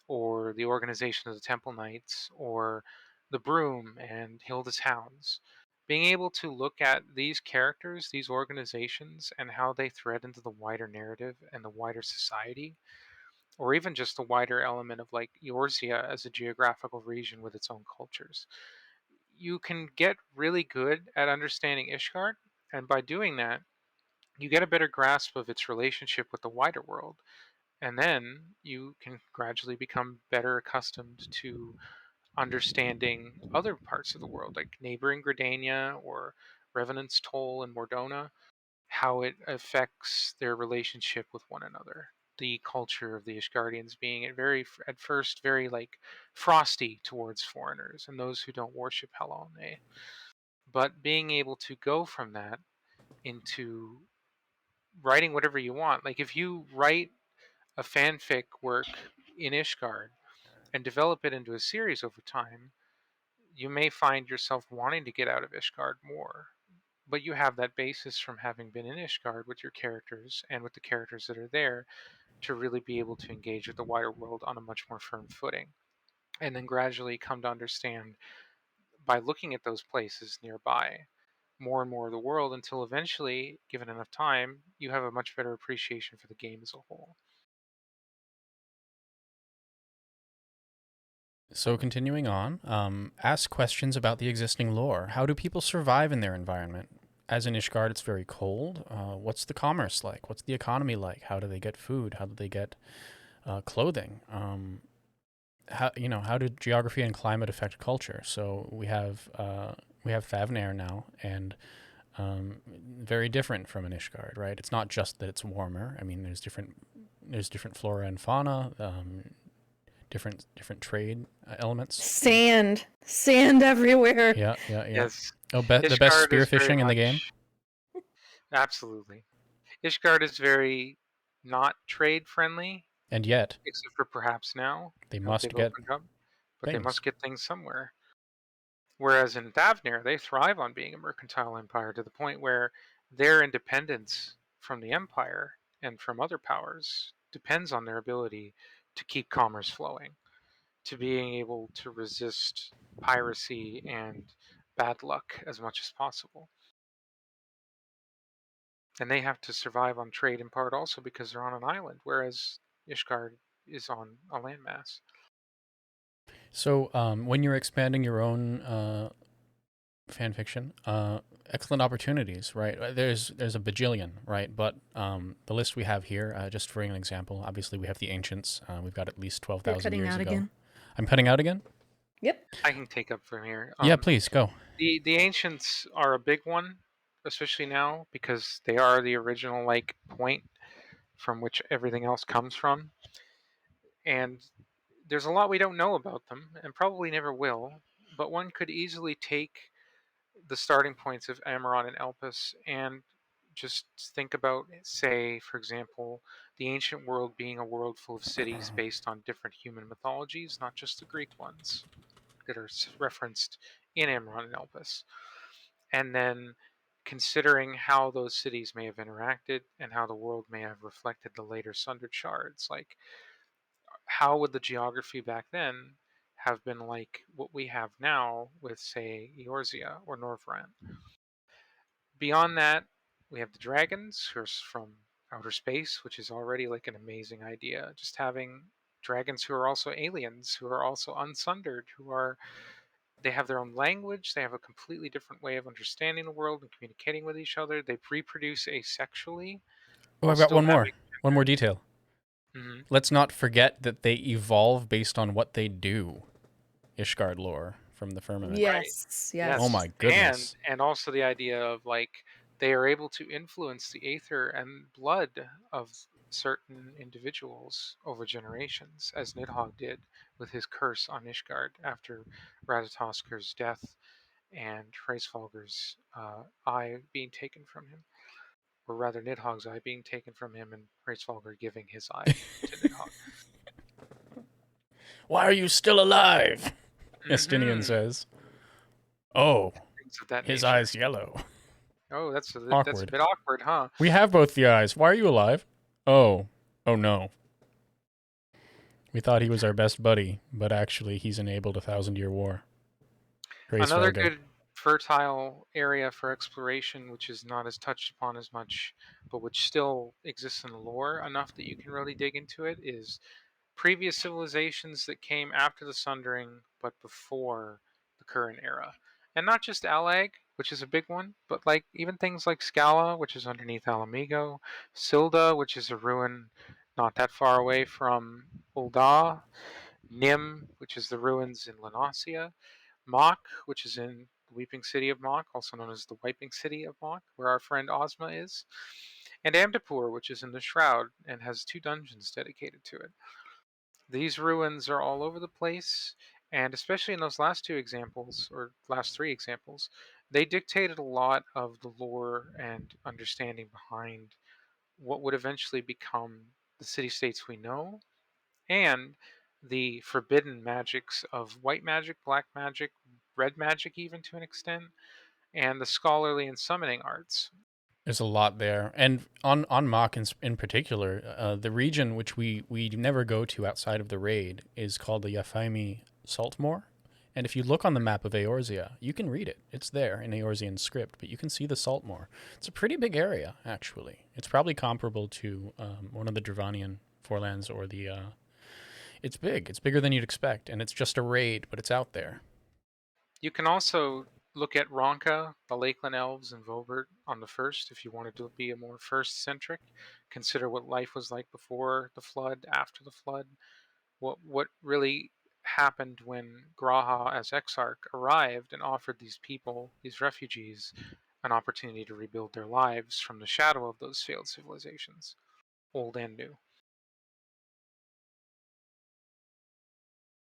or the organization of the Temple Knights, or the Broom and Hilda's Hounds. Being able to look at these characters, these organizations, and how they thread into the wider narrative and the wider society, or even just the wider element of like Eorzea as a geographical region with its own cultures. You can get really good at understanding Ishgard, and by doing that, you get a better grasp of its relationship with the wider world. And then you can gradually become better accustomed to understanding other parts of the world, like neighboring Gridania or Revenant's Toll and Mordona, how it affects their relationship with one another. the culture of the Ishgardians being at first very like frosty towards foreigners and those who don't worship Halone, but being able to go from that into writing whatever you want. Like if you write a fanfic work in Ishgard and develop it into a series over time, you may find yourself wanting to get out of Ishgard more. But you have that basis from having been in Ishgard with your characters and with the characters that are there to really be able to engage with the wider world on a much more firm footing. And then gradually come to understand by looking at those places nearby more and more of the world until eventually, given enough time, you have a much better appreciation for the game as a whole. So continuing on, ask questions about the existing lore. How do people survive in their environment? As in Ishgard, it's very cold. What's the commerce like? What's the economy like? How do they get food? How do they get clothing? How do geography and climate affect culture? So we have Favnair now, and very different from an Ishgard, right? It's not just that it's warmer. I mean, there's different flora and fauna, different trade elements. Sand everywhere. Yeah. Yes. Oh, the best Ishgard is very spearfishing in the game, much- Absolutely. Ishgard is very not trade friendly, and yet except for perhaps now. they Now that must they've get opened up, but they things. must get things somewhere. Whereas in Thavnir, they thrive on being a mercantile empire to the point where their independence from the empire and from other powers depends on their ability to keep commerce flowing, to being able to resist piracy and bad luck as much as possible. And they have to survive on trade in part also because they're on an island, whereas Ishgard is on a landmass. So when you're expanding your own fan fiction, excellent opportunities, right? There's a bajillion, right? But the list we have here, just for an example, obviously we have the ancients. We've got at least 12,000 years ago. Again. I'm cutting out again? Yep. I can take up from here. Yeah, please go. The ancients are a big one, especially now because they are the original like point from which everything else comes from. And there's a lot we don't know about them and probably never will, but one could easily take the starting points of Amaron and Elpis and just think about, say, for example, the ancient world being a world full of cities based on different human mythologies, not just the Greek ones that are referenced in Amaron and Elpis. And then considering how those cities may have interacted and how the world may have reflected the later sundered shards. Like, how would the geography back then have been like what we have now with, say, Eorzea or Northrend? Beyond that, we have the dragons, who are from outer space, which is already like an amazing idea. Just having dragons who are also aliens, who are also unsundered, they have their own language, they have a completely different way of understanding the world and communicating with each other. They reproduce asexually. Oh, I've got one more detail. Mm-hmm. Let's not forget that they evolve based on what they do. Ishgard lore from the firmament. Yes. Oh my goodness. And also the idea of like they are able to influence the aether and blood of certain individuals over generations, as Nidhogg did with his curse on Ishgard after Radatoskr's death and Hraesvelgr's eye being taken from him. Or rather, Nidhogg's eye being taken from him and Hraesvelgr giving his eye to Nidhogg. Why are you still alive? Estinian says. Oh, his nature. eye's yellow. Oh, that's a Awkward. bit awkward, huh? We have both the eyes. Why are you alive? Oh no. We thought he was our best buddy, but actually he's enabled a 1,000-year war. Another good fertile area for exploration, which is not as touched upon as much, but which still exists in the lore enough that you can really dig into it, is previous civilizations that came after the Sundering, but before the current era. And not just Alag, which is a big one, but like even things like Scala, which is underneath Alamigo, Silda, which is a ruin not that far away from Ul'dah, Nim, which is the ruins in Lanasia, Mach, which is in the Weeping City of Mach, also known as the Wiping City of Mach, where our friend Ozma is. and Amdapur, which is in the Shroud and has 2 dungeons dedicated to it. These ruins are all over the place, and especially in those last 2 examples, or last 3 examples, they dictated a lot of the lore and understanding behind what would eventually become the city-states we know, and the forbidden magics of white magic, black magic, red magic, even to an extent, and the scholarly and summoning arts. There's a lot there, and on Mach in particular, the region which we never go to outside of the raid is called the Yafaimi Saltmoor. And if you look on the map of Eorzea, you can read it. It's there in Eorzean script, but you can see the Saltmoor. It's a pretty big area, actually. It's probably comparable to one of the Dravanian Forelands or the. It's big. It's bigger than you'd expect, and it's just a raid, but it's out there. You can also look at Ronka, the Lakeland Elves, and Vobert on the first if you wanted to be a more first-centric. Consider what life was like before the flood, after the flood, what really happened when Graha as Exarch arrived and offered these people, these refugees, an opportunity to rebuild their lives from the shadow of those failed civilizations, old and new.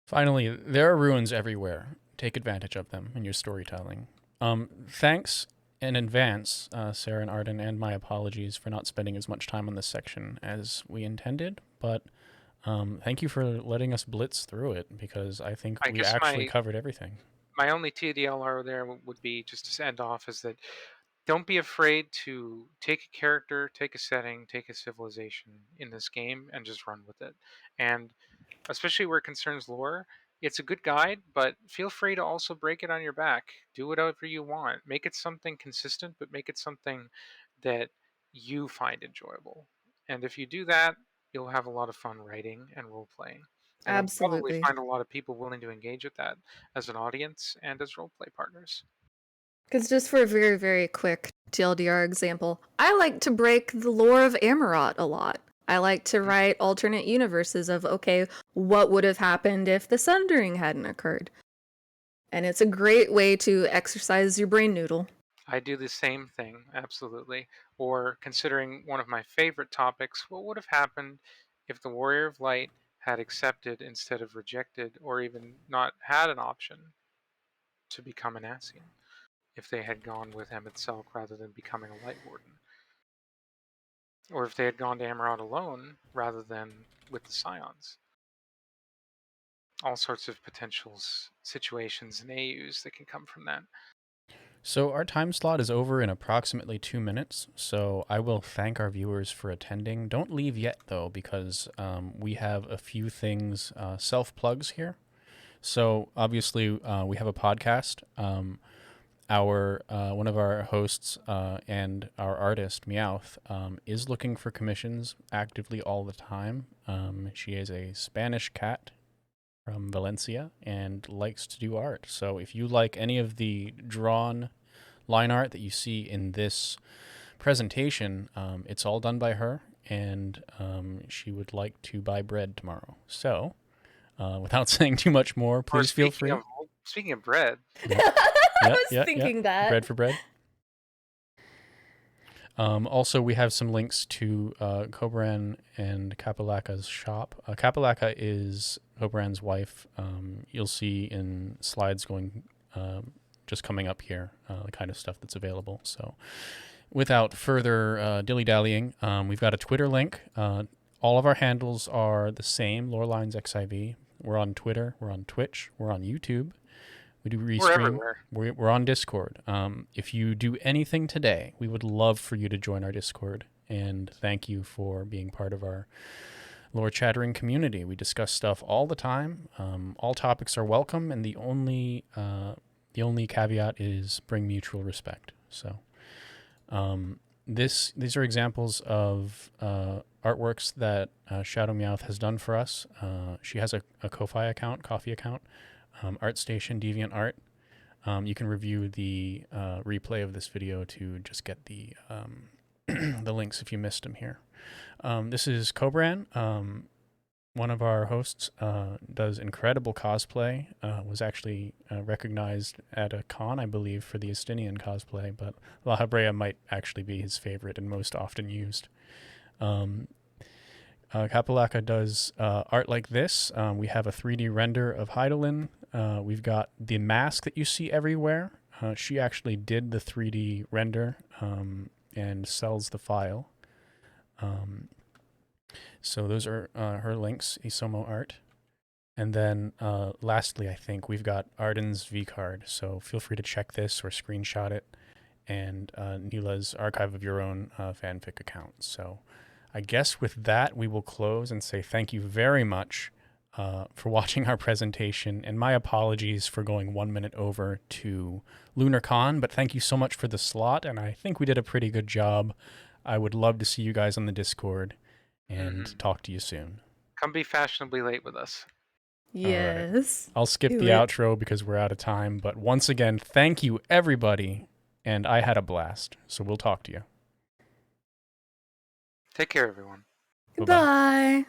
Finally, there are ruins everywhere. Take advantage of them in your storytelling. Thanks in advance, Sarah and Arden, and my apologies for not spending as much time on this section as we intended, but thank you for letting us blitz through it, because I think we actually covered everything. My only TDLR there would be, just to end off, is that don't be afraid to take a character, take a setting, take a civilization in this game, and just run with it. And especially where it concerns lore, it's a good guide, but feel free to also break it on your back. Do whatever you want. Make it something consistent, but make it something that you find enjoyable. And if you do that, you'll have a lot of fun writing and role playing. And you'll probably Absolutely. find a lot of people willing to engage with that as an audience and as roleplay partners. Because just for a very, very quick TLDR example, I like to break the lore of Amarot a lot. I like to write alternate universes of, okay, what would have happened if the Sundering hadn't occurred? And it's a great way to exercise your brain noodle. I do the same thing, absolutely. Or considering one of my favorite topics, what would have happened if the Warrior of Light had accepted instead of rejected, or even not had an option to become an Ascian, if they had gone with Emmett Selk rather than becoming a Light Warden? Or if they had gone to Amarot alone rather than with the Scions? All sorts of potential situations and AUs that can come from that. So our time slot is over in approximately 2 minutes, so I will thank our viewers for attending. Don't leave yet, though, because we have a few things, self-plugs here. So obviously we have a podcast. Our one of our hosts and our artist, Meowth, is looking for commissions actively all the time. She is a Spanish cat from Valencia and likes to do art. So if you like any of the drawn line art that you see in this presentation, it's all done by her, and she would like to buy bread tomorrow. So without saying too much more, please feel free. Speaking of bread. I was thinking that. Bread for bread. Also, we have some links to Kobran and Kapalaka's shop. Kapalaka is Kobran's wife. You'll see in slides going, just coming up here, the kind of stuff that's available. So without further dilly-dallying, we've got a Twitter link. All of our handles are the same, lorelinesxiv. We're on Twitter, we're on Twitch, we're on YouTube. We do restream. We're everywhere. We're on Discord. If you do anything today, we would love for you to join our Discord. And thank you for being part of our lore chattering community. We discuss stuff all the time. All topics are welcome, and the only caveat is bring mutual respect. So, these are examples of artworks that Shadow Meowth has done for us. She has a Ko-Fi account, coffee account. ArtStation, DeviantArt. You can review the replay of this video to just get the the links if you missed them here. This is Kobran. one of our hosts does incredible cosplay, was actually recognized at a con, I believe, for the Estinian cosplay, but La Habrea might actually be his favorite and most often used. Kapalaka does art like this. We have a 3D render of Heidelin. We've got the mask that you see everywhere. She actually did the 3D render and sells the file. So those are her links, Isomo Art. And then lastly, I think we've got Arden's V-card. So feel free to check this or screenshot it. And Neela's archive of your own fanfic account. So I guess with that, we will close and say thank you very much for watching our presentation. And my apologies for going 1 minute over to Lunarcon. But thank you so much for the slot. And I think we did a pretty good job. I would love to see you guys on the Discord and talk to you soon. Come be fashionably late with us. Yes. I'll skip the outro because we're out of time. But once again, thank you, everybody. And I had a blast. So we'll talk to you. Take care, everyone. Goodbye.